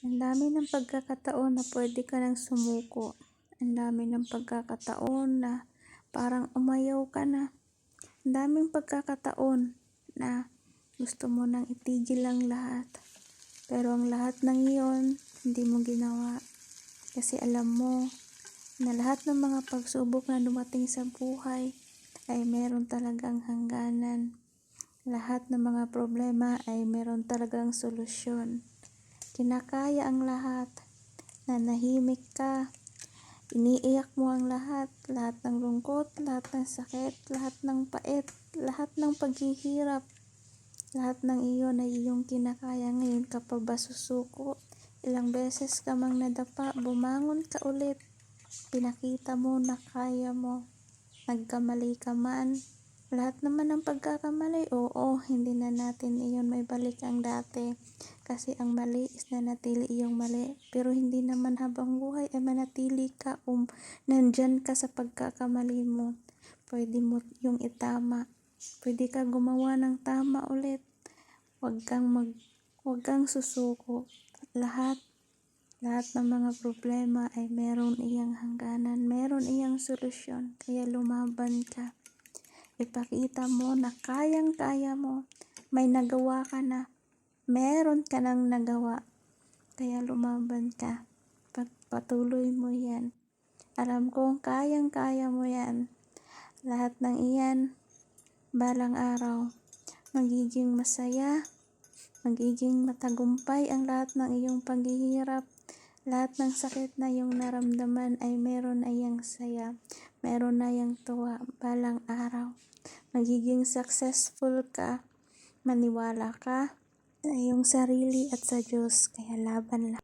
Ang dami ng pagkakataon na pwede ka nang sumuko. Ang dami ng pagkakataon na parang umayaw ka na. Ang daming pagkakataon na gusto mo nang itigil ang lahat. Pero ang lahat ng iyon, hindi mo ginawa. Kasi alam mo na lahat ng mga pagsubok na dumating sa buhay ay meron talagang hangganan. Lahat ng mga problema ay meron talagang solusyon. Kinakaya ang lahat. Nanahimik ka. Iniiyak mo ang lahat ng lungkot, lahat ng sakit, lahat ng pait, lahat ng paghihirap. Lahat ng iyon ay iyong kinakaya. Ngayon ka pa ba susuko? Ilang beses ka mang nadapa, bumangon ka ulit. Pinakita mo na kaya mo. Nagkamali ka man. Lahat naman ng pagkakamali, oo, hindi na natin iyon may balik ang dati. Kasi ang mali is nanatili iyong mali. Pero hindi naman habang buhay ay manatili ka nandyan ka sa pagkakamali mo. Pwede mo yung itama. Pwede ka gumawa ng tama ulit. Huwag kang susuko. Lahat ng mga problema ay meron iyang hangganan, meron iyang solusyon. Kaya lumaban ka. Ipakita mo na kayang-kaya mo. May nagawa ka na. Meron ka nang nagawa. Kaya lumaban ka. Pagpatuloy mo yan. Alam kong kayang-kaya mo yan. Lahat ng iyan, balang araw, magiging masaya, magiging matagumpay ang lahat ng iyong paghihirap. Lahat ng sakit na iyong naramdaman ay meron na iyang saya. Meron na iyang tuwa. Balang araw, magiging successful ka. Maniwala ka sa iyong sarili at sa Diyos. Kaya laban lang.